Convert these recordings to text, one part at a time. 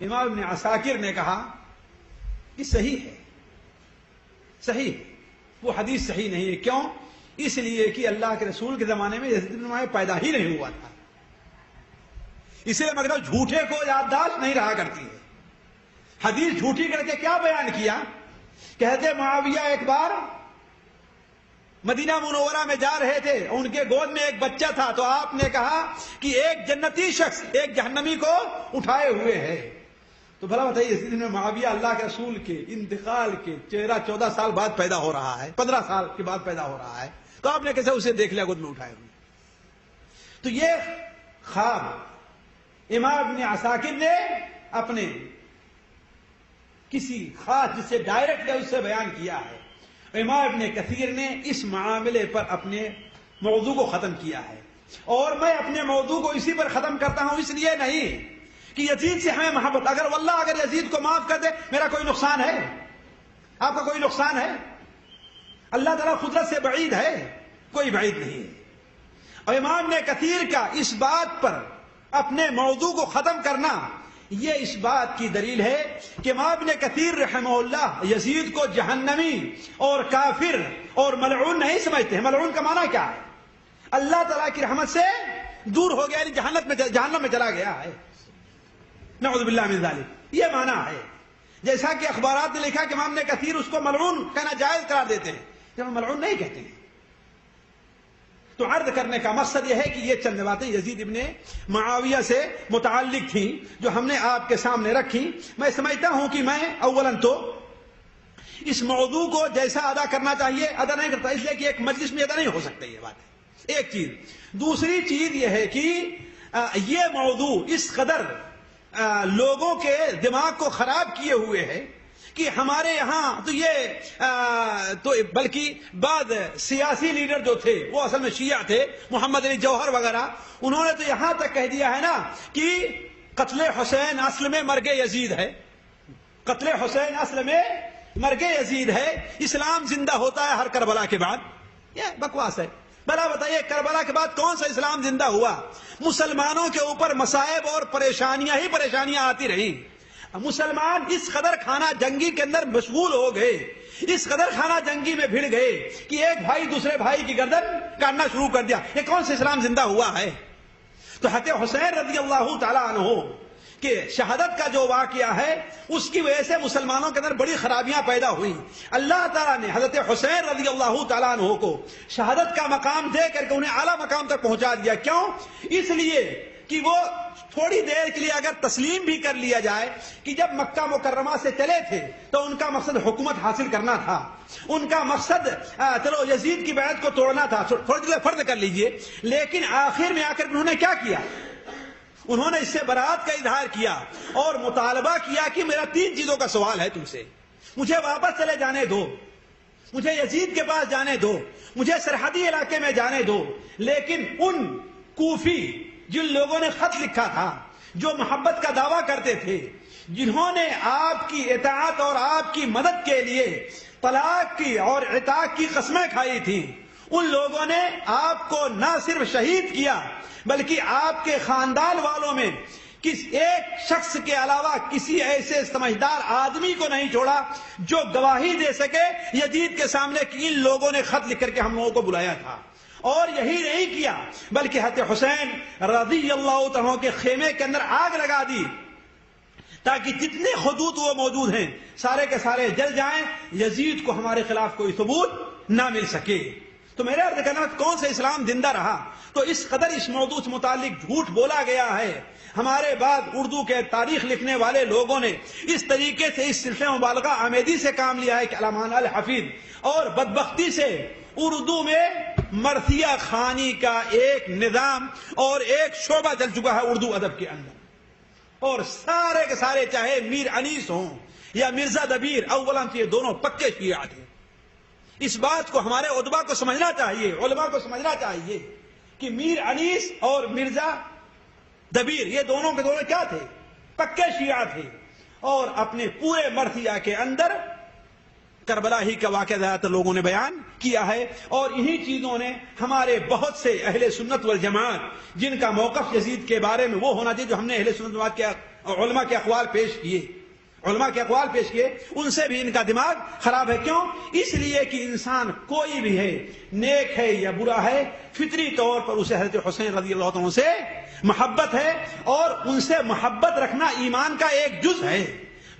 امام ابن عساکر نے کہا کہ صحیح ہے، صحیح ہے، وہ حدیث صحیح نہیں ہے. کیوں؟ اس لیے کہ اللہ کے رسول کے زمانے میں یزید بن معاویہ پیدا ہی نہیں ہوا تھا. اس لیے مگر جھوٹے کو یادداشت نہیں رہا کرتی ہے. حدیث جھوٹی کر کے کیا بیان کیا؟ کہتے معاویہ ایک بار مدینہ منورہ میں جا رہے تھے، ان کے گود میں ایک بچہ تھا، تو آپ نے کہا کہ ایک جنتی شخص ایک جہنمی کو اٹھائے ہوئے ہے. تو بھلا بتائیے یزید بن معاویہ اللہ کے رسول کے انتقال کے 14 سال بعد پیدا ہو رہا ہے، 15 سال کے بعد پیدا ہو رہا ہے، تو آپ نے کیسے اسے دیکھ لیا گود میں اٹھائے ہوئے؟ تو یہ خواب امام ابن عساکر نے اپنے کسی خاص جس سے ڈائریکٹ اس سے بیان کیا ہے. امام ابن کثیر نے اس معاملے پر اپنے موضوع کو ختم کیا ہے، اور میں اپنے موضوع کو اسی پر ختم کرتا ہوں، اس لیے نہیں کہ یزید سے ہمیں محبت، اگر یزید کو معاف کر دے میرا کوئی نقصان ہے؟ آپ کا کوئی نقصان ہے؟ اللہ تعالیٰ قدرت سے بعید ہے؟ کوئی بعید نہیں ہے. اور امام ابن کثیر کا اس بات پر اپنے موضوع کو ختم کرنا یہ اس بات کی دلیل ہے کہ امام ابن کثیر رحمہ اللہ یزید کو جہنمی اور کافر اور ملعون نہیں سمجھتے ہیں. ملعون کا معنی کیا ہے؟ اللہ تعالیٰ کی رحمت سے دور ہو گیا، یعنی جہنم میں چلا گیا ہے. نعوذ باللہ من ذالک، یہ معنی ہے. جیسا کہ اخبارات نے لکھا کہ امام ابن کثیر اس کو ملعون کہنا جائز قرار دیتے ہیں، جب ملعون نہیں کہتے ہیں. تو عرض کرنے کا مقصد یہ ہے کہ یہ چند باتیں یزید ابن معاویہ سے متعلق تھیں جو ہم نے آپ کے سامنے رکھی. میں سمجھتا ہوں کہ میں اولاً تو اس موضوع کو جیسا ادا کرنا چاہیے ادا نہیں کرتا، اس لیے کہ ایک مجلس میں ادا نہیں ہو سکتا یہ بات، ایک چیز. دوسری چیز یہ ہے کہ یہ موضوع اس قدر لوگوں کے دماغ کو خراب کیے ہوئے ہے کہ ہمارے یہاں تو تو بلکہ بعض سیاسی لیڈر جو تھے وہ اصل میں شیعہ تھے، محمد علی جوہر وغیرہ، انہوں نے تو یہاں تک کہہ دیا ہے نا کہ قتل حسین اصل میں مرگ یزید ہے، قتل حسین اصل میں مرگ یزید ہے، اسلام زندہ ہوتا ہے ہر کربلا کے بعد. یہ بکواس ہے. بھلا بتائیے کربلا کے بعد کون سا اسلام زندہ ہوا؟ مسلمانوں کے اوپر مصائب اور پریشانیاں ہی پریشانیاں آتی رہیں. مسلمان اس قدر خانہ جنگی کے اندر مشغول ہو گئے، اس قدر خانہ جنگی میں بھڑ گئے کہ ایک بھائی دوسرے بھائی کی گردن کاٹنا شروع کر دیا. یہ کون سا اسلام زندہ ہوا ہے؟ تو حضرت حسین رضی اللہ تعالی عنہ کہ شہادت کا جو واقعہ ہے اس کی وجہ سے مسلمانوں کے اندر بڑی خرابیاں پیدا ہوئی. اللہ تعالیٰ نے حضرت حسین رضی اللہ تعالیٰ عنہ کو شہادت کا مقام دے کر کے انہیں اعلیٰ مقام تک پہنچا دیا. کیوں؟ اس لیے کہ وہ تھوڑی دیر کے لیے اگر تسلیم بھی کر لیا جائے کہ جب مکہ مکرمہ سے چلے تھے تو ان کا مقصد حکومت حاصل کرنا تھا، ان کا مقصد چلو یزید کی بیعت کو توڑنا تھا، تھوڑی دیر فرض کر لیجئے، لیکن آخر میں آ کر انہوں نے کیا کیا؟ انہوں نے اس سے برات کا اظہار کیا اور مطالبہ کیا کہ میرا 3 چیزوں کا سوال ہے تم سے، مجھے واپس چلے جانے دو، مجھے یزید کے پاس جانے دو، مجھے سرحدی علاقے میں جانے دو. لیکن ان کوفی جن لوگوں نے خط لکھا تھا، جو محبت کا دعویٰ کرتے تھے، جنہوں نے آپ کی اطاعت اور آپ کی مدد کے لیے طلاق کی اور عتاق کی قسمیں کھائی تھیں، ان لوگوں نے آپ کو نہ صرف شہید کیا بلکہ آپ کے خاندان والوں میں ایک شخص کے علاوہ کسی ایسے سمجھدار آدمی کو نہیں چھوڑا جو گواہی دے سکے یزید کے سامنے کہ ان لوگوں نے خط لکھ کر کے ہم لوگوں کو بلایا تھا. اور یہی نہیں کیا بلکہ حضرت حسین رضی اللہ عنہ کے خیمے کے اندر آگ لگا دی تاکہ جتنے خطوط وہ موجود ہیں سارے کے سارے جل جائیں، یزید کو ہمارے خلاف کوئی ثبوت نہ مل سکے. تو میرے عرض کرنا کون سا اسلام زندہ رہا؟ تو اس قدر اس موضوع سے متعلق جھوٹ بولا گیا ہے. ہمارے بعد اردو کے تاریخ لکھنے والے لوگوں نے اس طریقے سے اس سلسلے مبالغہ آمیزی سے کام لیا ہے کہ علامہ الحفیظ، اور بدبختی سے اردو میں مرثیہ خوانی کا ایک نظام اور ایک شعبہ چل چکا ہے اردو ادب کے اندر. اور سارے کے سارے چاہے میر انیس ہوں یا مرزا دبیر، اولاً تو یہ دونوں پکے شیعہ تھے. اس بات کو ہمارے ادبا کو سمجھنا چاہیے، علماء کو سمجھنا چاہیے کہ میر انیس اور مرزا دبیر یہ دونوں کے دونوں کیا تھے؟ پکے شیعہ تھے. اور اپنے پورے مرثیہ کے اندر کربلا ہی کا واقعہ زیادہ تر لوگوں نے بیان کیا ہے. اور انہی چیزوں نے ہمارے بہت سے اہل سنت والجماعت جن کا موقف یزید کے بارے میں وہ ہونا چاہیے جو ہم نے اہل سنت والجماعت کے اور علماء کے اقوال پیش کیے، علماء کے اقوال پیش کیے، ان سے بھی ان کا دماغ خراب ہے۔ کیوں؟ اس لیے کہ انسان کوئی بھی ہے، نیک ہے یا برا ہے، فطری طور پر اسے حضرت حسین رضی اللہ عنہ سے محبت ہے، اور ان سے محبت رکھنا ایمان کا ایک جز ہے۔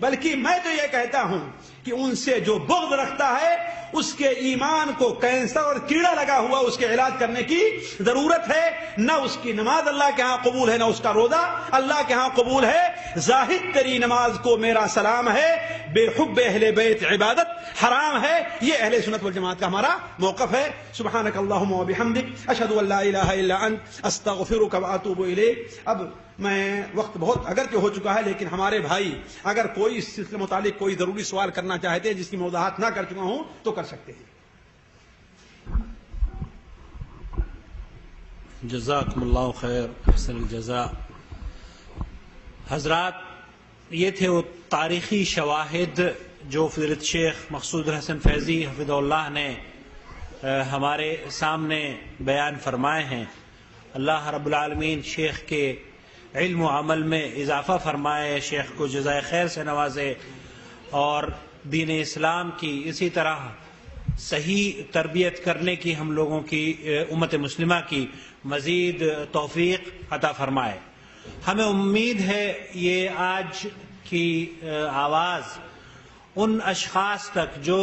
بلکہ میں تو یہ کہتا ہوں کہ ان سے جو بغض رکھتا ہے اس کے ایمان کو کینسر اور کیڑا لگا ہوا، اس کے علاج کرنے کی ضرورت ہے۔ نہ اس کی نماز اللہ کے ہاں قبول ہے، نہ اس کا روزہ اللہ کے ہاں قبول ہے۔ زاہد تری نماز کو میرا سلام ہے، بے حب اہل بیت عبادت حرام ہے۔ یہ اہل سنت والجماعت کا ہمارا موقف ہے۔ سبحانک اللہم و بحمدک، اشہد ان لا الہ الا انت، استغفرک و اتوب الیک۔ اب میں وقت بہت اگرچہ ہو چکا ہے، لیکن ہمارے بھائی اگر کوئی اس سلسلے متعلق کوئی ضروری سوال کرنا چاہتے ہیں جس کی موضوعات نہ کر چکا ہوں تو کر سکتے ہیں۔ جزاکم اللہ خیر، احسن الجزاء۔ حضرات، یہ تھے وہ تاریخی شواہد جو فضیلت شیخ مقصود الحسن فیضی حفظہ اللہ نے ہمارے سامنے بیان فرمائے ہیں۔ اللہ رب العالمین شیخ کے علم و عمل میں اضافہ فرمائے، شیخ کو جزائے خیر سے نوازے، اور دین اسلام کی اسی طرح صحیح تربیت کرنے کی ہم لوگوں کی، امت مسلمہ کی مزید توفیق عطا فرمائے۔ ہمیں امید ہے یہ آج کی آواز ان اشخاص تک جو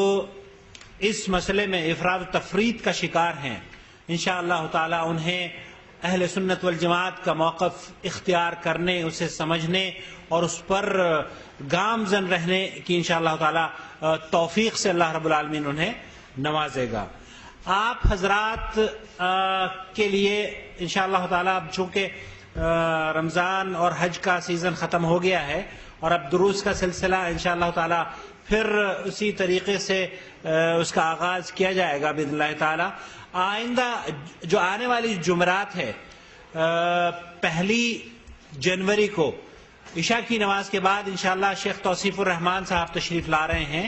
اس مسئلے میں افراد و تفرید کا شکار ہیں، انشاءاللہ تعالی انہیں اہل سنت والجماعت کا موقف اختیار کرنے، اسے سمجھنے اور اس پر گامزن رہنے کی انشاءاللہ تعالی توفیق سے اللہ رب العالمین انہیں نوازے گا۔ آپ حضرات کے لیے انشاءاللہ تعالی اب چونکہ رمضان اور حج کا سیزن ختم ہو گیا ہے، اور اب دروس کا سلسلہ انشاءاللہ تعالی پھر اسی طریقے سے اس کا آغاز کیا جائے گا باذن اللہ تعالی۔ آئندہ جو آنے والی جمعرات ہے، 1 جنوری کو عشاء کی نماز کے بعد انشاءاللہ شیخ توصیف الرحمان صاحب تشریف لا رہے ہیں۔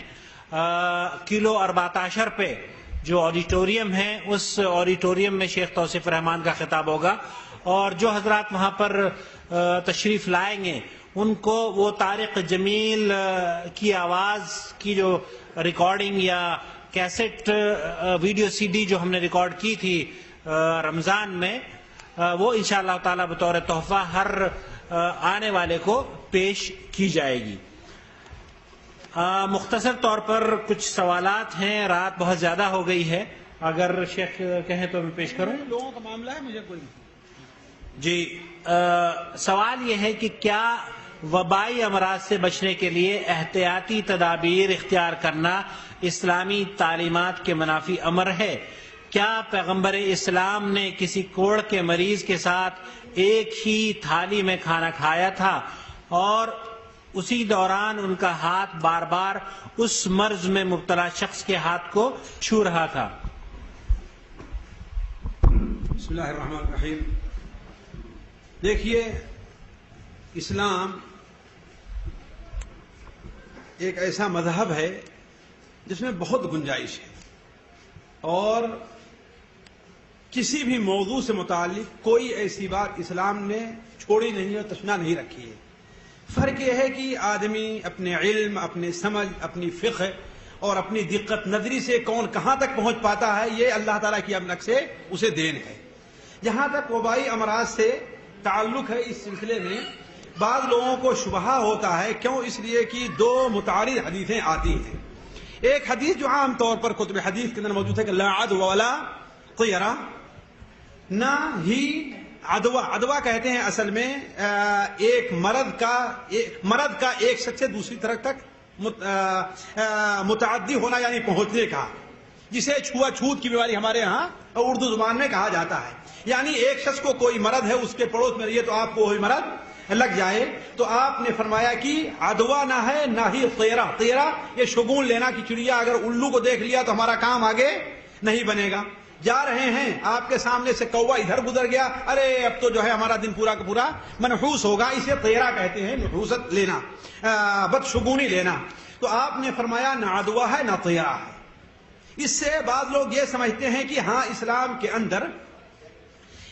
کلو 14 پہ جو آڈیٹوریم ہے، اس آڈیٹوریم میں شیخ توصیف الرحمان کا خطاب ہوگا، اور جو حضرات وہاں پر تشریف لائیں گے ان کو وہ طارق جمیل کی آواز کی جو ریکارڈنگ یا کیسٹ ویڈیو سی ڈی جو ہم نے ریکارڈ کی تھی رمضان میں، وہ انشاءاللہ تعالی بطور تحفہ ہر آنے والے کو پیش کی جائے گی۔ مختصر طور پر کچھ سوالات ہیں، رات بہت زیادہ ہو گئی ہے، اگر شیخ کہیں تو میں پیش کروں۔ لوگوں کا معاملہ ہے، مجھے کوئی جی، سوال یہ ہے کہ کیا وبائی امراض سے بچنے کے لیے احتیاطی تدابیر اختیار کرنا اسلامی تعلیمات کے منافی امر ہے؟ کیا پیغمبر اسلام نے کسی کوڑ کے مریض کے ساتھ ایک ہی تھالی میں کھانا کھایا تھا اور اسی دوران ان کا ہاتھ بار بار اس مرض میں مبتلا شخص کے ہاتھ کو چھو رہا تھا؟ بسم اللہ الرحمن الرحیم۔ دیکھیے، اسلام ایک ایسا مذہب ہے جس میں بہت گنجائش ہے، اور کسی بھی موضوع سے متعلق کوئی ایسی بات اسلام نے چھوڑی نہیں اور تشنا نہیں رکھی ہے۔ فرق یہ ہے کہ آدمی اپنے علم، اپنے سمجھ، اپنی فقہ اور اپنی دقت نظری سے کون کہاں تک پہنچ پاتا ہے، یہ اللہ تعالیٰ کی امنک سے اسے دین ہے۔ جہاں تک وبائی امراض سے تعلق ہے، اس سلسلے میں بعض لوگوں کو شبہہ ہوتا ہے۔ کیوں؟ اس لیے کہ 2 متعارض حدیثیں آتی ہیں۔ ایک حدیث جو عام طور پر کتب حدیث کے اندر موجود ہے کہ لا عدوى ولا طیرہ، نہ ہی عدوہ کہتے ہیں اصل میں ایک مرض کا ایک شخص سے دوسری طرف تک متعدی ہونا، یعنی پہنچنے کا، جسے چھوا چھوت کی بیماری ہمارے ہاں اردو زبان میں کہا جاتا ہے۔ یعنی ایک شخص کو کوئی مرض ہے، اس کے پڑوس میں رہیے تو آپ کو وہی مرض لگ جائے، تو آپ نے فرمایا کہ عدوہ نہ ہے نہ ہی طیرہ۔ طیرہ یہ شگون لینا کی چڑیا، اگر الو کو دیکھ لیا تو ہمارا کام آگے نہیں بنے گا۔ جا رہے ہیں، آپ کے سامنے سے کوا ادھر گزر گیا، ارے اب تو جو ہے ہمارا دن پورا کا پورا منحوس ہوگا، اسے طیرہ کہتے ہیں، نحوست لینا، بدشگونی لینا۔ تو آپ نے فرمایا نہ عدوہ ہے نہ طیرہ ہے۔ اس سے بعض لوگ یہ سمجھتے ہیں کہ ہاں اسلام کے اندر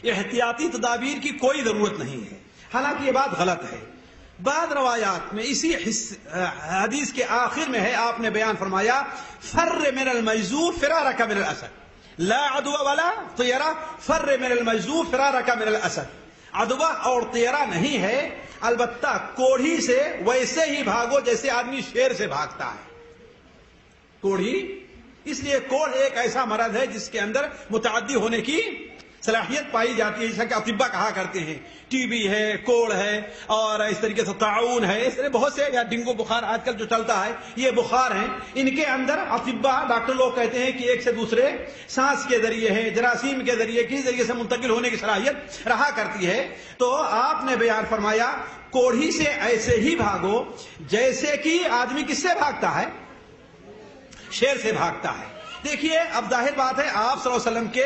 احتیاطی تدابیر کی کوئی ضرورت نہیں ہے، حالانکہ یہ بات غلط ہے۔ بعض روایات میں اسی حدیث کے آخر میں ہے، آپ نے بیان فرمایا فر من المجذوب فرارک من الاسد، لا عدو ولا طیرہ، فر من المجذوب فرارک من الاسد، عدوہ اور طیرہ نہیں ہے، البتہ کوڑھی سے ویسے ہی بھاگو جیسے آدمی شیر سے بھاگتا ہے۔ کوڑھی، اس لیے کوڑ ایک ایسا مرض ہے جس کے اندر متعدی ہونے کی صلاحیت پائی جاتی ہے، جیسا کہ اطباء کہا کرتے ہیں، ٹی بی ہے، کوڑ ہے، اور اس طریقے سے طاعون ہے، اس طرح بہت سے، یا ڈینگو بخار آج کل جو چلتا ہے، یہ بخار ہیں، ان کے اندر اطباء ڈاکٹر لوگ کہتے ہیں کہ ایک سے دوسرے سانس کے ذریعے ہے، جراثیم کے ذریعے، کسی ذریعے سے منتقل ہونے کی صلاحیت رہا کرتی ہے۔ تو آپ نے بیان فرمایا کوڑھی سے ایسے ہی بھاگو جیسے کہ آدمی کس سے بھاگتا ہے؟ شیر سے بھاگتا ہے۔ دیکھیے اب ظاہر بات ہے آپ صلی اللہ علیہ وسلم کے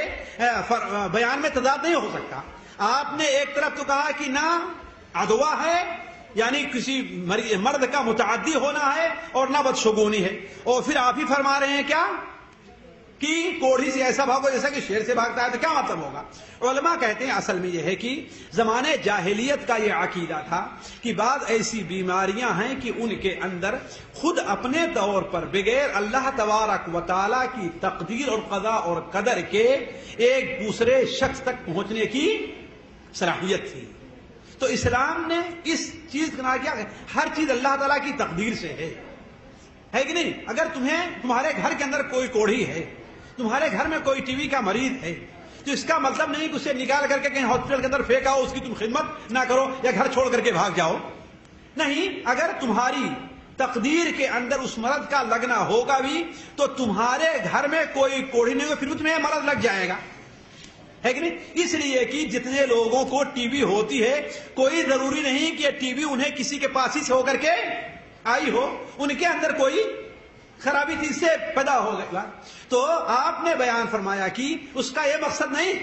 بیان میں تضاد نہیں ہو سکتا۔ آپ نے ایک طرف تو کہا کہ نہ عدوہ ہے، یعنی کسی مرد کا متعدی ہونا ہے، اور نہ بدشگونی ہے، اور پھر آپ ہی فرما رہے ہیں کیا کہ کوڑھی سے ایسا بھاگو جیسا کہ شیر سے بھاگتا ہے، تو کیا مطلب ہوگا؟ علماء کہتے ہیں اصل میں یہ ہے کہ زمانے جاہلیت کا یہ عقیدہ تھا کہ بعض ایسی بیماریاں ہیں کہ ان کے اندر خود اپنے طور پر بغیر اللہ تبارک و تعالی کی تقدیر اور قضا اور قدر کے ایک دوسرے شخص تک پہنچنے کی صلاحیت تھی۔ تو اسلام نے اس چیز کا کیا، ہر چیز اللہ تعالیٰ کی تقدیر سے ہے کہ نہیں؟ اگر تمہارے گھر کے اندر کوئی کوڑھی ہے، تمہارے گھر میں کوئی ٹی وی کا مریض ہے، تو اس کا مطلب نہیں کہ اسے نکال کر کے کہیں ہاسپٹل کے اندر پھینکا ہو، اس کی تم خدمت نہ کرو یا گھر چھوڑ کر کے بھاگ جاؤ۔ نہیں، اگر تمہاری تقدیر کے اندر اس مرض کا لگنا ہوگا بھی تو تمہارے گھر میں کوئی کوڑھی نہیں ہوگا، پھر بھی تمہیں مرض لگ جائے گا، ہے کہ نہیں؟ اس لیے کہ جتنے لوگوں کو ٹی وی ہوتی ہے، کوئی ضروری نہیں کہ ٹی وی انہیں کسی کے پاس ہی سے ہو کر کے آئی ہو، ان کے اندر کوئی خرابی تھی، اس سے پیدا ہو گیا۔ تو آپ نے بیان فرمایا کہ اس کا یہ مقصد نہیں،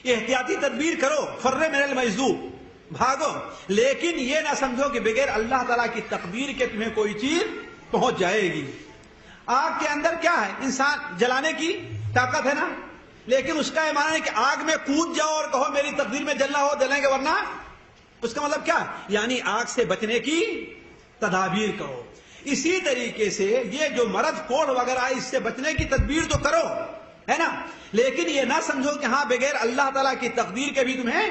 احتیاطی تدبیر کرو، فر من المجذوب، بھاگو، لیکن یہ نہ سمجھو کہ بغیر اللہ تعالیٰ کی تقدیر کے تمہیں کوئی چیز پہنچ جائے گی۔ آگ کے اندر کیا ہے؟ انسان جلانے کی طاقت ہے نا، لیکن اس کا یہ معنی ہے کہ آگ میں کود جاؤ اور کہو میری تقدیر میں جلنا ہو جلیں گے، ورنہ اس کا مطلب کیا ہے؟ یعنی آگ سے بچنے کی تدابیر کرو۔ اسی طریقے سے یہ جو مرض کوڑ وغیرہ ہے، اس سے بچنے کی تدبیر تو کرو، ہے نا، لیکن یہ نہ سمجھو کہ ہاں بغیر اللہ تعالیٰ کی تقدیر کے بھی تمہیں۔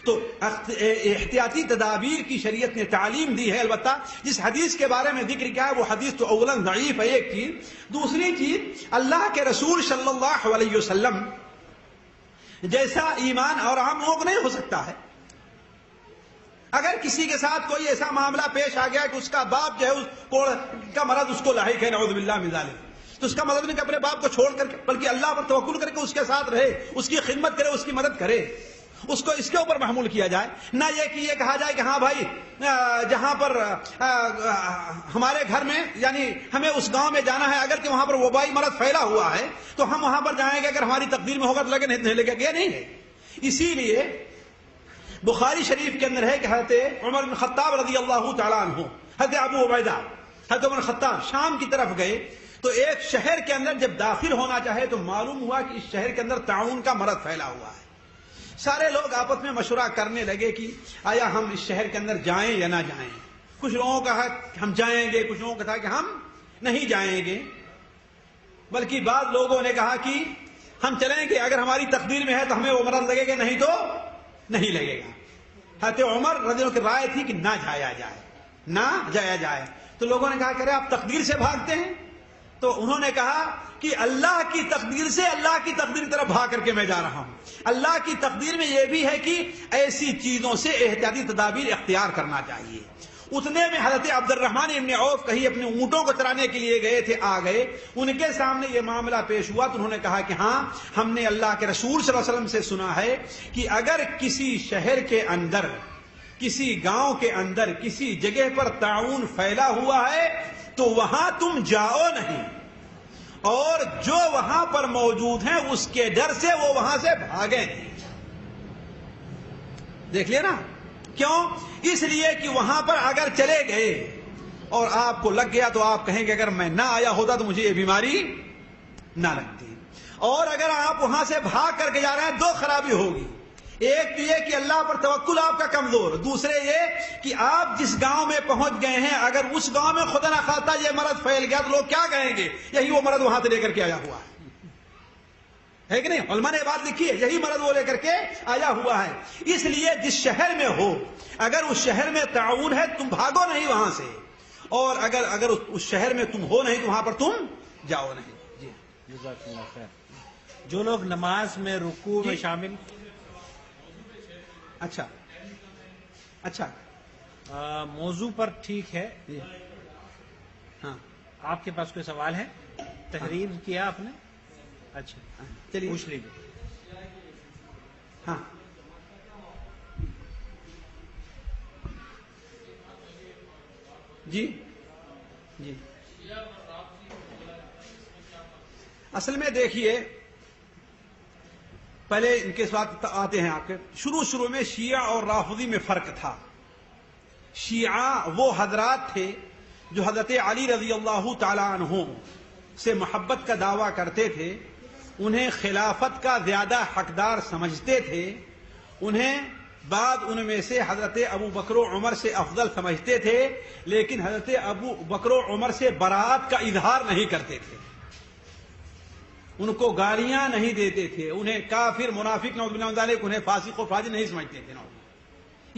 تو احتیاطی تدابیر کی شریعت نے تعلیم دی ہے۔ البتہ جس حدیث کے بارے میں ذکر کیا ہے وہ حدیث تو اولاً ضعیف ہے، ایک چیز، دوسری چیز اللہ کے رسول صلی اللہ علیہ وسلم جیسا ایمان اور عام لوگ نہیں ہو سکتا ہے۔ اگر کسی کے ساتھ کوئی ایسا معاملہ پیش آ گیا کہ اس کا باپ جو ہے اس کوڑ کا مرض اس کو لاحق ہے، نعوذ باللہ من ذالک، تو اس کا مطلب نہیں کہ اپنے باپ کو چھوڑ کر کے، بلکہ اللہ پر توکل کر کے اس کے ساتھ رہے، اس کی خدمت کرے، اس کی مدد کرے، اس کو اس کے اوپر محمول کیا جائے، نہ یہ کہ یہ کہا جائے کہ ہاں بھائی جہاں پر ہمارے گھر میں، یعنی ہمیں اس گاؤں میں جانا ہے، اگر کہ وہاں پر وبائی مرض پھیلا ہوا ہے تو ہم وہاں پر جائیں گے، اگر ہماری تقدیر میں ہوگا تو لگے نہیں لگے گا، نہیں ہے۔ اسی لیے بخاری شریف کے اندر ہے کہ حضرت عمر بن خطاب رضی اللہ تعالیٰ عنہ، حضرت ابو عبیدہ، حضرت عمر خطاب شام کی طرف گئے تو ایک شہر کے اندر جب داخل ہونا چاہے تو معلوم ہوا کہ اس شہر کے اندر طاعون کا مرض پھیلا ہوا ہے۔ سارے لوگ آپس میں مشورہ کرنے لگے کہ آیا ہم اس شہر کے اندر جائیں یا نہ جائیں۔ کچھ لوگوں کا ہم جائیں گے، کچھ لوگوں کا تھا کہ ہم نہیں جائیں گے، بلکہ بعض لوگوں نے کہا کہ ہم چلیں گے، اگر ہماری تقدیر میں ہے تو ہمیں وہ مرض لگے گا، نہیں تو نہیں لگے گا۔ حضرت عمر رضی اللہ عنہ کی رائے تھی کہ نہ جایا جائے، نہ جایا جائے۔ تو لوگوں نے کہا کہ ارے آپ تقدیر سے بھاگتے ہیں، تو انہوں نے کہا کہ اللہ کی تقدیر سے، اللہ کی تقدیر کی طرف بھاگ کر کے میں جا رہا ہوں۔ اللہ کی تقدیر میں یہ بھی ہے کہ ایسی چیزوں سے احتیاطی تدابیر اختیار کرنا چاہیے۔ اتنے میں حضرت عبد الرحمن ابن عوف کہیں اپنے اونٹوں کو چرانے کے لیے گئے تھے، آ گئے، ان کے سامنے یہ معاملہ پیش ہوا تو انہوں نے کہا کہ ہاں ہم نے اللہ کے رسول صلی اللہ علیہ وسلم سے سنا ہے کہ اگر کسی شہر کے اندر، کسی گاؤں کے اندر، کسی جگہ پر طاعون پھیلا ہوا ہے تو وہاں تم جاؤ نہیں، اور جو وہاں پر موجود ہیں اس کے ڈر سے وہ وہاں سے بھاگیں نہیں۔ دیکھ لیا نا، کیوں؟ اس لیے کہ وہاں پر اگر چلے گئے اور آپ کو لگ گیا تو آپ کہیں گے اگر میں نہ آیا ہوتا تو مجھے یہ بیماری نہ لگتی، اور اگر آپ وہاں سے بھاگ کر کے جا رہے ہیں دو خرابی ہوگی، ایک تو یہ کہ اللہ پر توکل آپ کا کمزور، دوسرے یہ کہ آپ جس گاؤں میں پہنچ گئے ہیں اگر اس گاؤں میں خدا نہ خواستہ یہ مرض پھیل گیا تو لوگ کیا کہیں گے؟ یہی وہ مرض وہاں سے لے کر کے آیا ہوا ہے کہ نہیں؟ علماء نے بات لکھی ہے، یہی مرض وہ لے کر کے آیا ہوا ہے۔ اس لیے جس شہر میں ہو اگر اس شہر میں تعاون ہے تم بھاگو نہیں وہاں سے، اور اگر اس شہر میں تم ہو نہیں تو وہاں پر تم جاؤ نہیں۔ جی جزاک اللہ خیر۔ جو لوگ نماز میں رکوع میں شامل، اچھا موضوع پر ٹھیک ہے۔ ہاں آپ کے پاس کوئی سوال ہے؟ تحریر کیا آپ نے؟ اچھا چلیے پوچھ لیجیے۔ ہاں جی اصل میں دیکھیے، پہلے ان کے ساتھ آتے ہیں آپ کے۔ شروع میں شیعہ اور رافضی میں فرق تھا۔ شیعہ وہ حضرات تھے جو حضرت علی رضی اللہ تعالی عنہ سے محبت کا دعویٰ کرتے تھے، انہیں خلافت کا زیادہ حقدار سمجھتے تھے، انہیں بعد ان میں سے حضرت ابو بکر و عمر سے افضل سمجھتے تھے، لیکن حضرت ابو بکر و عمر سے براءت کا اظہار نہیں کرتے تھے، ان کو گالیاں نہیں دیتے تھے، انہیں کافر منافق نعوذ باللہ من ذالک، انہیں فاسق و فاجر نہیں سمجھتے تھے۔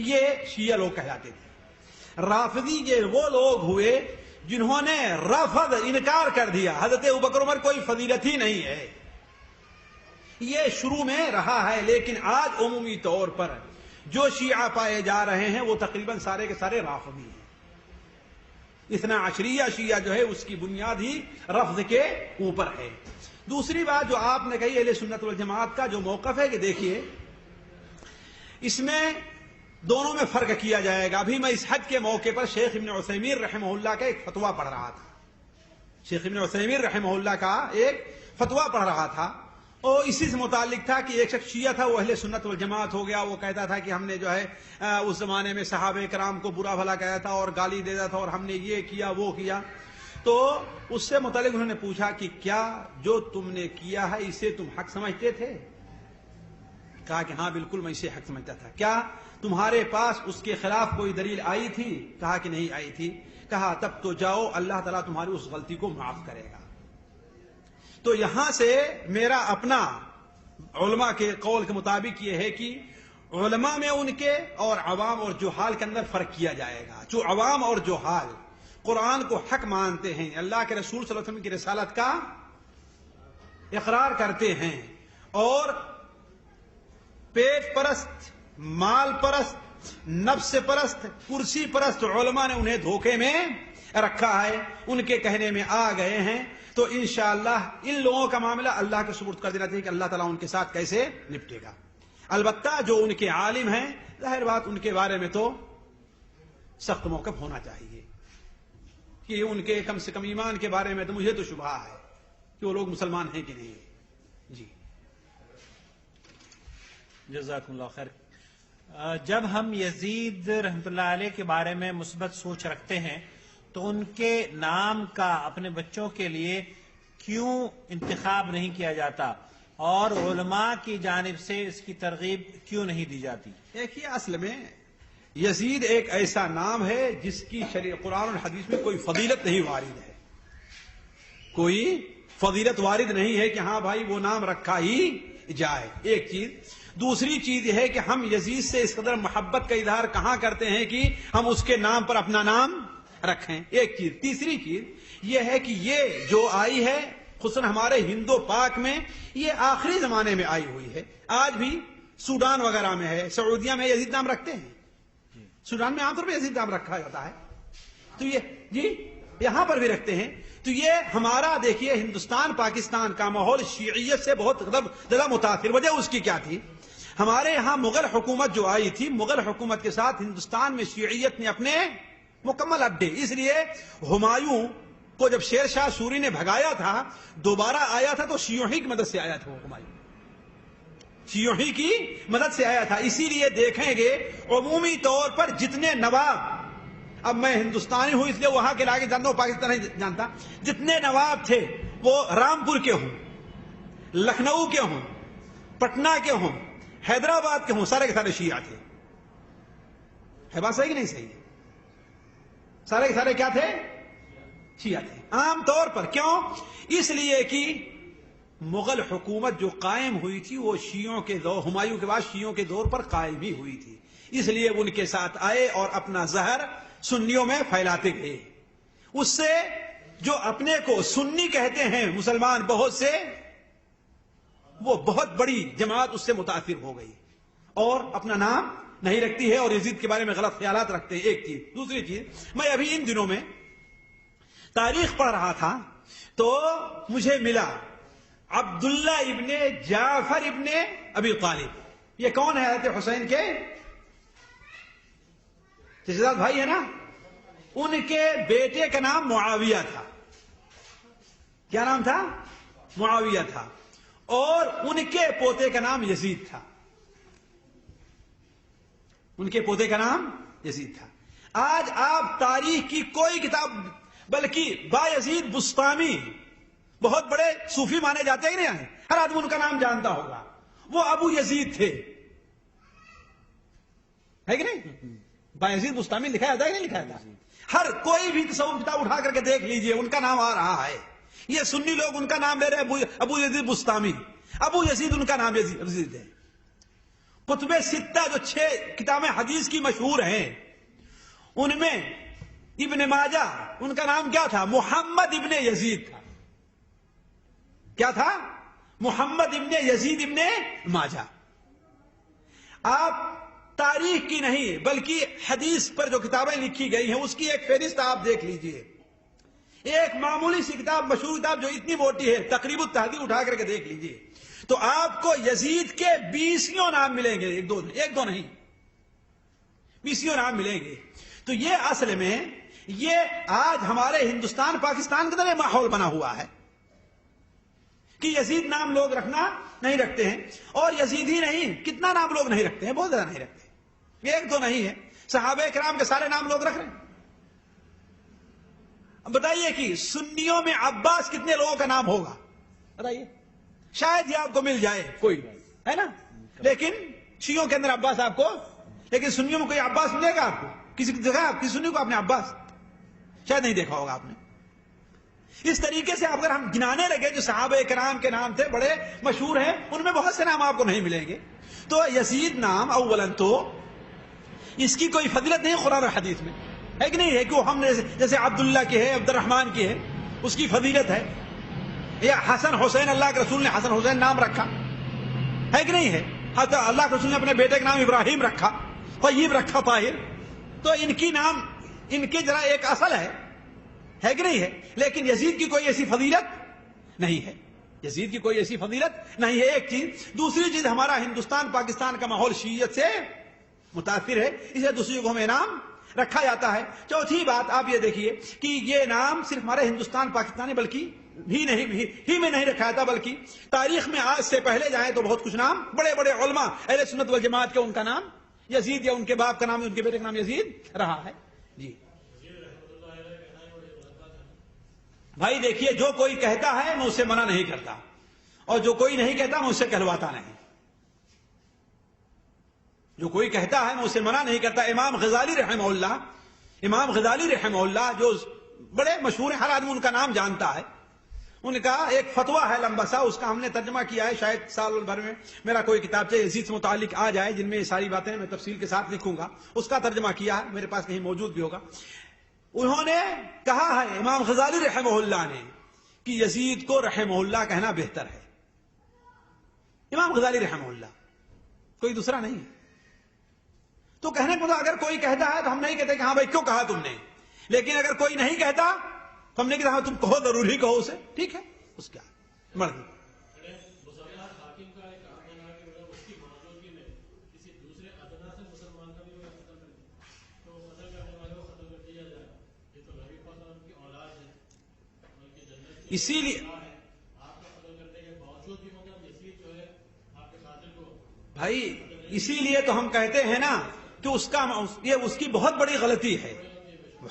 یہ شیعہ لوگ کہلاتے تھے۔ رافضی یہ وہ لوگ ہوئے جنہوں نے رفض انکار کر دیا، حضرت ابو بکر عمر کوئی فضیلت ہی نہیں ہے۔ یہ شروع میں رہا ہے، لیکن آج عمومی طور پر جو شیعہ پائے جا رہے ہیں وہ تقریباً سارے کے سارے رافضی ہیں۔ اثنا عشریہ شیعہ جو ہے اس کی بنیاد ہی رفض کے اوپر ہے۔ دوسری بات جو آپ نے کہی اہل سنت والجماعت کا جو موقف ہے کہ دیکھیے اس میں دونوں میں فرق کیا جائے گا۔ ابھی میں اس حج کے موقع پر شیخ ابن عثیمین رحمہ اللہ کا ایک فتویٰ پڑھ رہا تھا، شیخ ابن عثیمین رحمہ اللہ کا ایک فتویٰ پڑھ رہا تھا، اور اسی سے متعلق تھا کہ ایک شخص شیعہ تھا وہ اہل سنت والجماعت ہو گیا، وہ کہتا تھا کہ ہم نے جو ہے اس زمانے میں صحابہ کرام کو برا بھلا کہا تھا اور گالی دیتا تھا اور ہم نے یہ کیا وہ کیا۔ تو اس سے متعلق انہوں نے پوچھا کہ کیا جو تم نے کیا ہے اسے تم حق سمجھتے تھے؟ کہا کہ ہاں بالکل میں اسے حق سمجھتا تھا۔ کیا تمہارے پاس اس کے خلاف کوئی دلیل آئی تھی؟ کہا کہ نہیں آئی تھی۔ کہا تب تو جاؤ، اللہ تعالیٰ تمہاری اس غلطی کو معاف کرے گا۔ تو یہاں سے میرا اپنا علماء کے قول کے مطابق یہ ہے کہ علماء میں ان کے اور عوام اور جہال کے اندر فرق کیا جائے گا۔ جو عوام اور جہال قرآن کو حق مانتے ہیں، اللہ کے رسول صلی اللہ علیہ وسلم کی رسالت کا اقرار کرتے ہیں، اور پیٹ پرست، مال پرست، نفس پرست، کرسی پرست علماء نے انہیں دھوکے میں رکھا ہے، ان کے کہنے میں آ گئے ہیں، تو انشاءاللہ ان لوگوں کا معاملہ اللہ کے سپرد کر دینا چاہیے کہ اللہ تعالیٰ ان کے ساتھ کیسے نپٹے گا۔ البتہ جو ان کے عالم ہیں، ظاہر بات ان کے بارے میں تو سخت موقف ہونا چاہیے کہ ان کے کم سے کم ایمان کے بارے میں تو مجھے تو شبہ ہے کہ وہ لوگ مسلمان ہیں کہ نہیں۔ جی جزاکم اللہ خیر۔ جب ہم یزید رحمۃ اللہ علیہ کے بارے میں مثبت سوچ رکھتے ہیں تو ان کے نام کا اپنے بچوں کے لیے کیوں انتخاب نہیں کیا جاتا، اور علماء کی جانب سے اس کی ترغیب کیوں نہیں دی جاتی؟ دیکھیے اصل میں یزید ایک ایسا نام ہے جس کی قرآن اور حدیث میں کوئی فضیلت نہیں وارد ہے، کوئی فضیلت وارد نہیں ہے کہ ہاں بھائی وہ نام رکھا ہی جائے، ایک چیز۔ دوسری چیز یہ ہے کہ ہم یزید سے اس قدر محبت کا اظہار کہاں کرتے ہیں کہ ہم اس کے نام پر اپنا نام رکھیں، ایک چیز۔ تیسری چیز یہ ہے کہ یہ جو آئی ہے خصوصاً ہمارے ہندو پاک میں، یہ آخری زمانے میں آئی ہوئی ہے۔ آج بھی سوڈان وغیرہ میں ہے، سعودیہ میں یزید نام رکھتے ہیں، سوڈان میں عام طور پہ یزید نام رکھا جاتا ہے، تو یہ جی یہاں پر بھی رکھتے ہیں۔ تو یہ ہمارا دیکھیے ہندوستان پاکستان کا ماحول شیعیت سے بہت زیادہ متاثر، وجہ اس کی کیا تھی؟ ہمارے یہاں مغل حکومت جو آئی تھی، مغل حکومت کے ساتھ ہندوستان میں شیعیت نے اپنے مکمل اڈے، اس لیے ہمایوں کو جب شیر شاہ سوری نے بھگایا تھا دوبارہ آیا تھا تو شیعوں ہی کی مدد سے آیا تھا، وہ ہمایوں شیعوں ہی کی مدد سے آیا تھا۔ اسی لیے دیکھیں گے عمومی طور پر جتنے نواب، اب میں ہندوستانی ہوں اس لیے وہاں کے علاقے جانتا ہوں، پاکستان نہیں جانتا، جتنے نواب تھے وہ رامپور کے ہوں، لکھنؤ کے ہوں، پٹنہ کے ہوں، حیدرآباد کے ہوں سارے کے سارے شیعہ تھے. ہے بات صحیح کہ نہیں صحیح؟ سارے کے سارے کیا تھے؟ شیعہ تھے عام طور پر. کیوں؟ اس لیے کہ مغل حکومت جو قائم ہوئی تھی وہ شیعوں کے دور، ہمایوں کے بعد شیعوں کے دور پر قائم ہی ہوئی تھی. اس لیے ان کے ساتھ آئے اور اپنا زہر سنیوں میں پھیلاتے گئے. اس سے جو اپنے کو سنی کہتے ہیں مسلمان بہت سے، وہ بہت بڑی جماعت اس سے متاثر ہو گئی اور اپنا نام نہیں رکھتی ہے اور یزید کے بارے میں غلط خیالات رکھتے ہیں. ایک چیز. دوسری چیز، میں ابھی ان دنوں میں تاریخ پڑھ رہا تھا تو مجھے ملا عبداللہ ابن جعفر ابن ابی طالب. یہ کون ہے؟ حضرت حسین کے چچا بھائی ہے نا. ان کے بیٹے کا نام معاویہ تھا. کیا نام تھا؟ معاویہ تھا. اور ان کے پوتے کا نام یزید تھا. ان کے پوتے کا نام یزید تھا. آج آپ تاریخ کی کوئی کتاب، بلکہ بایزید بسطامی بہت بڑے صوفی مانے جاتے ہیں نہیں، ہر آدمی ان کا نام جانتا ہوگا. وہ ابو یزید تھے، ہے کہ نہیں؟ بایزید بسطامی لکھا جاتا ہے کہ نہیں لکھا جاتا؟ ہر کوئی بھی تصوف کتاب اٹھا کر کے دیکھ لیجئے ان کا نام آ رہا ہے. یہ سنی لوگ ان کا نام لے رہے ہیں ابو یزید بسطامی. ابو یزید ان کا نام یزید ہے. کتب ستہ جو 6 کتابیں حدیث کی مشہور ہیں ان میں ابن ماجہ ان کا نام کیا تھا؟ محمد ابن یزید تھا. کیا تھا؟ محمد ابن یزید ابن ماجہ. آپ تاریخ کی نہیں بلکہ حدیث پر جو کتابیں لکھی گئی ہیں اس کی ایک فہرست آپ دیکھ لیجئے. ایک معمولی سی کتاب، مشہور کتاب جو اتنی موٹی ہے، تقریب التہذیب، اٹھا کر کے دیکھ لیجئے تو آپ کو یزید کے 20 نام ملیں گے. ایک دو نہیں، 20 نام ملیں گے. تو یہ اصل میں یہ آج ہمارے ہندوستان پاکستان کے اندر یہ ماحول بنا ہوا ہے کہ یزید نام لوگ رکھنا نہیں رکھتے ہیں. اور یزید ہی نہیں، کتنا نام لوگ نہیں رکھتے ہیں، بہت زیادہ نہیں رکھتے. ایک دو نہیں ہے، صحابہ کرام کے سارے نام لوگ رکھ رہے ہیں. اب بتائیے کہ سنیوں میں عباس کتنے لوگوں کا نام ہوگا؟ بتائیے. شاید یہ آپ کو مل جائے کوئی، ہے نا. لیکن شیعوں کے اندر عباس آپ کو، لیکن سنیوں میں کوئی عباس ملے گا آپ کو؟ کسی جگہ آپ کسی سنی کو آپ نے عباس شاید نہیں دیکھا ہوگا آپ نے. اس طریقے سے اگر ہم گنانے لگے جو صحابہ کرام کے نام تھے بڑے مشہور ہیں، ان میں بہت سے نام آپ کو نہیں ملیں گے. تو یزید نام اولا تو اس کی کوئی فضیلت نہیں قرآن اور حدیث میں، ہے کہ نہیں ہے؟ کہ وہ ہم نے جیسے عبداللہ کی ہے، عبد الرحمن کی ہے، اس کی فضیلت ہے. یا حسن حسین، اللہ کے رسول نے حسن حسین نام رکھا، ہے کہ نہیں ہے؟ اللہ کے رسول نے اپنے بیٹے کا نام ابراہیم رکھا، طیب رکھا، طاہر. تو ان کی نام ان کے ذرا ایک اصل ہے کہ نہیں ہے؟ لیکن یزید کی کوئی ایسی فضیلت نہیں ہے. یزید کی کوئی ایسی فضیلت نہیں ہے. ایک چیز. دوسری چیز، ہمارا ہندوستان پاکستان کا ماحول شیعیت سے متاثر ہے، اسے دوسری جگہوں میں نام رکھا جاتا ہے. چوتھی بات آپ یہ دیکھیے کہ یہ نام صرف ہمارے ہندوستان پاکستان بلکہ ہی میں نہیں رکھا جاتا، بلکہ تاریخ میں آج سے پہلے جائیں تو بہت کچھ نام بڑے بڑے علماء اہل سنت والجماعت کے ان کا نام یزید یا ان کے باپ کا نام ان کے بیٹے کا نام یزید رہا ہے. جی بھائی دیکھیے، جو کوئی کہتا ہے میں اسے منع نہیں کرتا، اور جو کوئی نہیں کہتا میں اسے کہلواتا نہیں. جو کوئی کہتا ہے میں اسے منع نہیں کرتا. امام غزالی رحمہ اللہ جو بڑے مشہور ہیں، ہر آدمی ان کا نام جانتا ہے. ان کا ایک فتویٰ ہے لمبا سا، اس کا ہم نے ترجمہ کیا ہے. شاید سال بھر میں میرا کوئی کتاب سے یزید سے متعلق آ جائے جن میں یہ ساری باتیں میں تفصیل کے ساتھ لکھوں گا. اس کا ترجمہ کیا ہے، میرے پاس کہیں موجود بھی ہوگا. انہوں نے کہا ہے، امام غزالی رحمہ اللہ نے، کہ یزید کو رحمہ اللہ کہنا بہتر ہے. امام غزالی رحمہ اللہ، کوئی دوسرا نہیں. تو کہنے کو تو اگر کوئی کہتا ہے تو ہم نہیں کہتے کہ ہاں بھائی کیوں کہا تم نے، لیکن اگر کوئی نہیں کہتا تو ہم نے کہا تم کہو، ضروری کہو اسے، ٹھیک ہے، اس کا مرضی. اسی لیے بھائی، اسی لیے تو ہم کہتے ہیں نا کہ اس کی بہت بڑی غلطی ہے.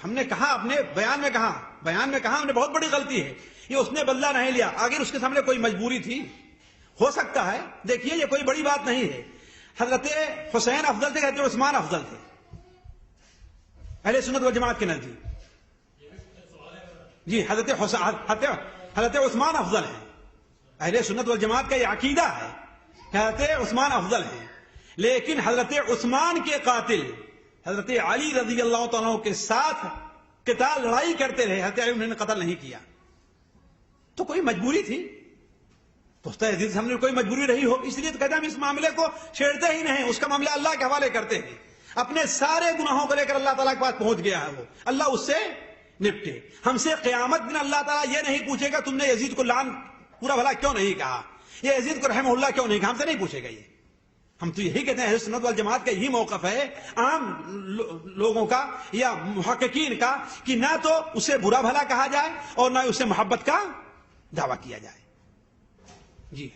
ہم نے کہا اپنے بیان میں کہا ہم نے بہت بڑی غلطی ہے. یہ اس نے بدلہ نہیں لیا، اگر اس کے سامنے کوئی مجبوری تھی ہو سکتا ہے. دیکھیے یہ کوئی بڑی بات نہیں ہے. حضرت حسین افضل تھے کہ حضرت عثمان افضل تھے اہل سنت والجماعت کے نزدیک؟ جی حضرت عثمان افضل ہیں. اہل سنت والجماعت کا یہ عقیدہ ہے کہ حضرت عثمان افضل ہیں. لیکن حضرت عثمان کے قاتل حضرت علی رضی اللہ تعالیٰ کے ساتھ قتال لڑائی کرتے رہے. حضرت علی انہوں نے قتل نہیں کیا تو کوئی مجبوری تھی. دوست عزیز ہم نے کوئی مجبوری رہی ہو اس لیے تو کہتے ہیں ہم اس معاملے کو چھیڑتے ہی نہیں. اس کا معاملہ اللہ کے حوالے کرتے ہیں. اپنے سارے گناہوں کو لے کر اللہ تعالیٰ کے پاس پہنچ گیا ہے وہ. اللہ اس سے نپٹے. ہم سے قیامت دن اللہ تعالیٰ یہ نہیں پوچھے گا تم نے یزید کو لعن پورا بھلا کیوں نہیں کہا, یہ یزید کو رحمہ اللہ کیوں نہیں کہا. ہم سے نہیں پوچھے گا یہ. ہم تو یہی کہتے ہیں اہل سنت والجماعت کا یہی موقف ہے عام لوگوں کا یا محققین کا کہ نہ تو اسے برا بھلا کہا جائے اور نہ اسے محبت کا دعویٰ کیا جائے. جی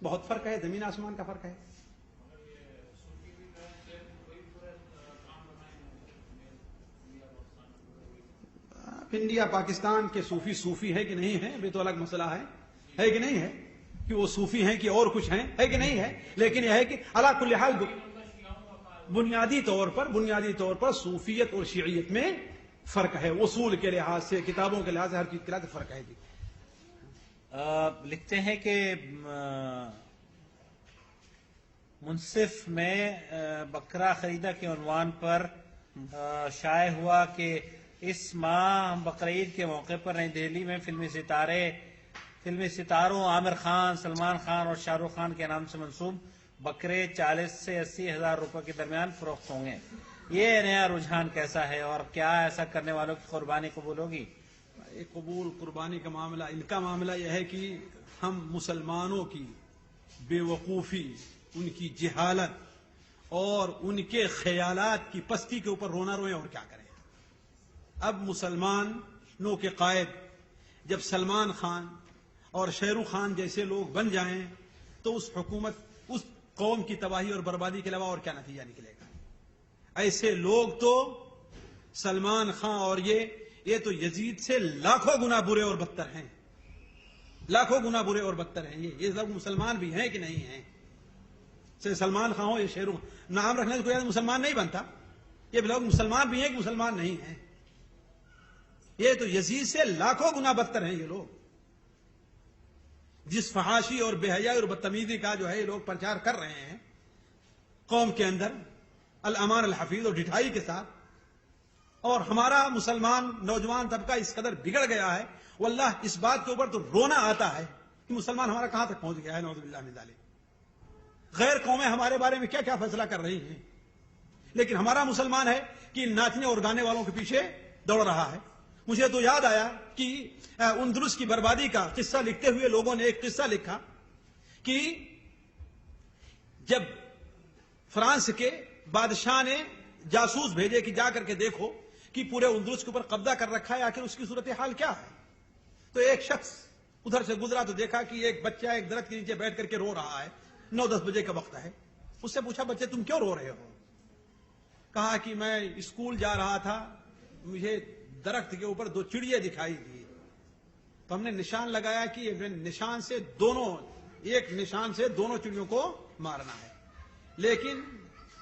بہت فرق ہے, زمین آسمان کا فرق ہے. انڈیا پاکستان کے صوفی ہے کہ نہیں ہے یہ تو الگ مسئلہ ہے کہ نہیں ہے کہ وہ صوفی ہیں کہ اور کچھ ہیں, ہے کہ نہیں ہے. لیکن یہ ہے کہ علی کل حال بنیادی طور پر صوفیت اور شیعیت میں فرق ہے. اصول کے لحاظ سے, کتابوں کے لحاظ سے, ہر چیز کے لحاظ سے فرق ہے. جی لکھتے ہیں کہ منصف میں بکرا خریدا کے عنوان پر شائع ہوا کہ اس ماہ بقرعید کے موقع پر نئی دہلی میں فلمی ستاروں عامر خان, سلمان خان اور شاہ رخ خان کے نام سے منسوب بکرے 40 سے 80 ہزار روپے کے درمیان فروخت ہوں گے. یہ نیا رجحان کیسا ہے اور کیا ایسا کرنے والوں کی قربانی قبول ہوگی؟ قبول قربانی کا معاملہ, ان کا معاملہ یہ ہے کہ ہم مسلمانوں کی بے وقوفی, ان کی جہالت اور ان کے خیالات کی پستی کے اوپر رونا روئیں اور کیا کریں. اب مسلمانوں کے قائد جب سلمان خان اور شاہ رخ خان جیسے لوگ بن جائیں تو اس حکومت, اس قوم کی تباہی اور بربادی کے علاوہ اور کیا نتیجہ نکلے گا. ایسے لوگ تو سلمان خان اور یہ تو یزید سے لاکھوں گنا برے اور بدتر ہیں, لاکھوں گنا برے اور بدتر ہیں. یہ لوگ مسلمان بھی ہیں کہ نہیں ہیں. سلمان خان ہو یا شاہ رخ, نام رکھنے سے کوئی مسلمان نہیں بنتا. یہ لوگ مسلمان بھی ہیں کہ مسلمان نہیں ہیں. یہ تو یزید سے لاکھوں گنا بدتر ہیں. یہ لوگ جس فحاشی اور بے حیائی اور بدتمیزی کا جو ہے یہ لوگ پرچار کر رہے ہیں قوم کے اندر الامان الحفیظ اور ڈٹھائی کے ساتھ, اور ہمارا مسلمان نوجوان طبقہ اس قدر بگڑ گیا ہے واللہ اس بات کے اوپر تو رونا آتا ہے کہ مسلمان ہمارا کہاں تک پہنچ گیا ہے. نعوذ باللہ من ذالک. غیر قومیں ہمارے بارے میں کیا کیا فیصلہ کر رہی ہیں, لیکن ہمارا مسلمان ہے کہ ناچنے اور گانے والوں کے پیچھے دوڑ رہا ہے. مجھے تو یاد آیا کہ اندلس کی بربادی کا قصہ لکھتے ہوئے لوگوں نے ایک قصہ لکھا کہ جب فرانس کے بادشاہ نے جاسوس بھیجے کہ جا کر کے دیکھو کہ پورے اندلس کے اوپر قبضہ کر رکھا ہے, آخر اس کی صورتحال کیا ہے. تو ایک شخص ادھر سے گزرا تو دیکھا کہ ایک بچہ ایک درخت کے نیچے بیٹھ کر کے رو رہا ہے. 9-10 بجے کا وقت ہے. اس سے پوچھا بچے تم کیوں رو رہے ہو؟ کہا کہ میں اسکول جا رہا تھا, مجھے درخت کے اوپر 2 چڑیے دکھائی دی, تو ہم نے نشان لگایا کہ ایک نشان سے دونوں چڑیوں کو مارنا ہے. لیکن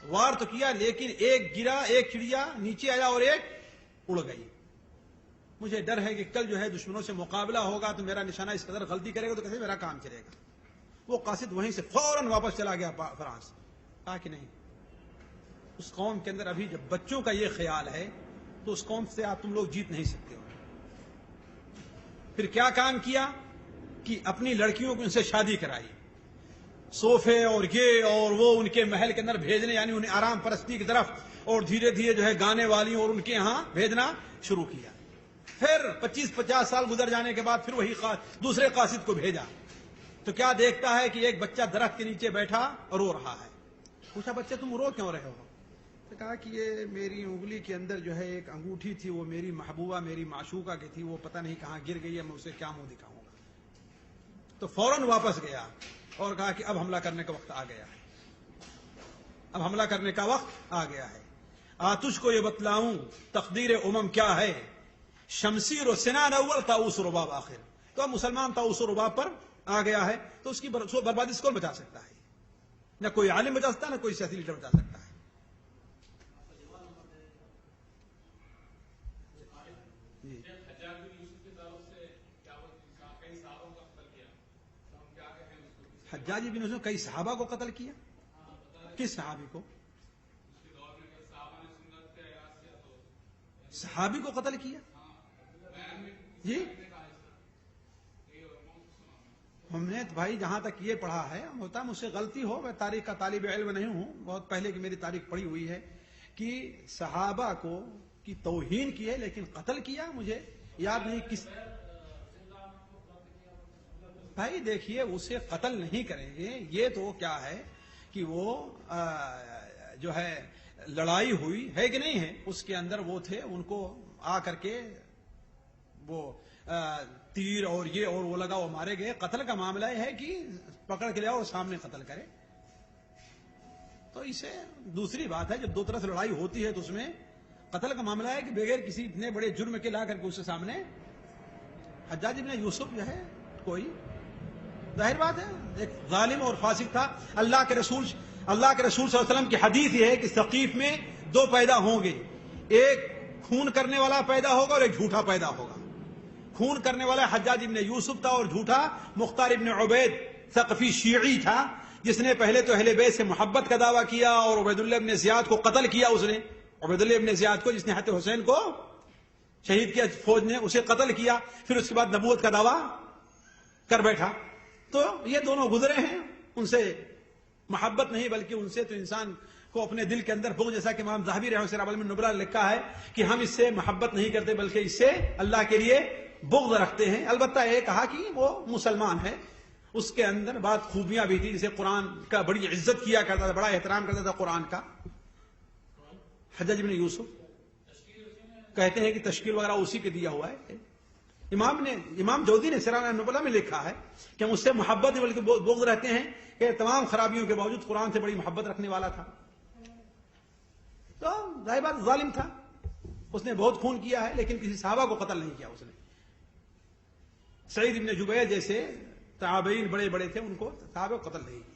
وار تو کیا, لیکن ایک گرا, ایک چڑیا نیچے آیا اور ایک اڑ گئی. مجھے ڈر ہے کہ کل جو ہے دشمنوں سے مقابلہ ہوگا تو میرا نشانہ اس قدر غلطی کرے گا تو کیسے میرا کام چلے گا. وہ قاصد وہیں سے فوراً واپس چلا گیا فرانس. کہا کہ نہیں, اس قوم کے اندر ابھی جب بچوں کا یہ خیال ہے تو اس قوم سے تم لوگ جیت نہیں سکتے ہو. پھر کیا کام کیا کہ اپنی لڑکیوں کو ان سے شادی کرائی, صوفے اور یہ اور وہ ان کے محل کے اندر بھیجنے, یعنی انہیں آرام پرستی کی طرف, اور دھیرے دھیرے جو ہے گانے والی اور ان کے یہاں بھیجنا شروع کیا. پھر 25-50 سال گزر جانے کے بعد پھر وہی دوسرے قاصد کو بھیجا تو کیا دیکھتا ہے کہ ایک بچہ درخت کے نیچے بیٹھا اور رو رہا ہے. پوچھا بچے تم رو کیوں رہے ہو؟ تو کہا کہ یہ میری انگلی کے اندر جو ہے ایک انگوٹھی تھی, وہ میری محبوبہ میری معشوقہ کی تھی, وہ پتہ نہیں کہاں گر گئی ہے, میں اسے کیا منہ دکھاؤں گا. تو فوراً واپس گیا اور کہا کہ اب حملہ کرنے کا وقت آ گیا ہے, اب حملہ کرنے کا وقت آ گیا ہے. آتش کو یہ بتلاؤں تقدیر امم کیا ہے, شمشیر و سنان اول طاؤس و رباب آخر. تو اب مسلمان طاؤس و رباب پر آ گیا ہے تو اس کی بربادی سے کون بچا سکتا ہے؟ نہ کوئی عالم بچا سکتا ہے، نہ کوئی سیاسی لیڈر بچا سکتا ہے. جی حجاج بن یوسف کئی صحابہ کو قتل کیا. کس صحابی کو؟ صحابی کو قتل کیا. جی ہم نے بھائی جہاں تک یہ پڑھا ہے، ہوتا مجھ سے غلطی ہو، میں تاریخ کا طالب علم نہیں ہوں، بہت پہلے کی میری تاریخ پڑھی ہوئی ہے کہ صحابہ کو کی توہین کی ہے، لیکن قتل کیا مجھے یاد نہیں کس. بھائی دیکھیے اسے قتل نہیں کریں گے، یہ تو کیا ہے کہ وہ جو ہے لڑائی ہوئی ہے کہ نہیں ہے، اس کے اندر وہ تھے، ان کو آ کر کے وہ تیر اور یہ اور وہ لگا، وہ مارے گئے. قتل کا معاملہ یہ ہے کہ پکڑ کے لے آؤ اور سامنے قتل کرے. تو اسے دوسری بات ہے جب دو طرف سے لڑائی ہوتی ہے تو اس میں قتل کا معاملہ ہے کہ بغیر کسی اتنے بڑے جرم کے لا کر کے اس کے سامنے. حجاج بن یوسف جو ہے کوئی ظاہر بات ہے ایک ظالم اور فاسق تھا. اللہ کے رسول صلی اللہ علیہ وسلم کی حدیث یہ ہے کہ ثقیف میں دو پیدا ہوں گے، ایک خون کرنے والا پیدا ہوگا اور ایک جھوٹا پیدا ہوگا. خون کرنے والا حجاج ابن یوسف تھا اور جھوٹا مختار ابن عبید ثقفی شیعی تھا، جس نے پہلے تو اہل بیت سے محبت کا دعویٰ کیا اور عبید اللہ ابن زیاد کو قتل کیا. اس نے عبید اللہ ابن زیاد کو، جس نے حضرت حسین کو شہید کیا فوج نے، اسے قتل کیا. پھر اس کے بعد نبوت کا دعویٰ کر بیٹھا. تو یہ دونوں گزرے ہیں، ان سے محبت نہیں بلکہ ان سے تو انسان کو اپنے دل کے اندر بغض، جیسا کہ امام ذہبی رحمہ اللہ علیہ النبرہ لکھا ہے کہ ہم اس سے محبت نہیں کرتے بلکہ اس سے اللہ کے لیے بغض رکھتے ہیں. البتہ یہ کہا کہ وہ مسلمان ہے، اس کے اندر بات خوبیاں بھی تھی، جسے قرآن کا بڑی عزت کیا کرتا تھا، بڑا احترام کرتا تھا قرآن کا. حجاج بن یوسف کہتے ہیں کہ تشکیل وغیرہ اسی کے دیا ہوا ہے. امام جوزی نے سیرہ النبلہ میں لکھا ہے کہ ہم اس سے محبت نہیں بلکہ بغض رہتے ہیں، کہ تمام خرابیوں کے باوجود قرآن سے بڑی محبت رکھنے والا تھا. تو ظاہر بات ظالم تھا، اس نے بہت خون کیا ہے لیکن کسی صحابہ کو قتل نہیں کیا. اس نے سعید ابن جبیر جیسے تابعین بڑے بڑے تھے، ان کو صحابہ کو قتل نہیں کیا.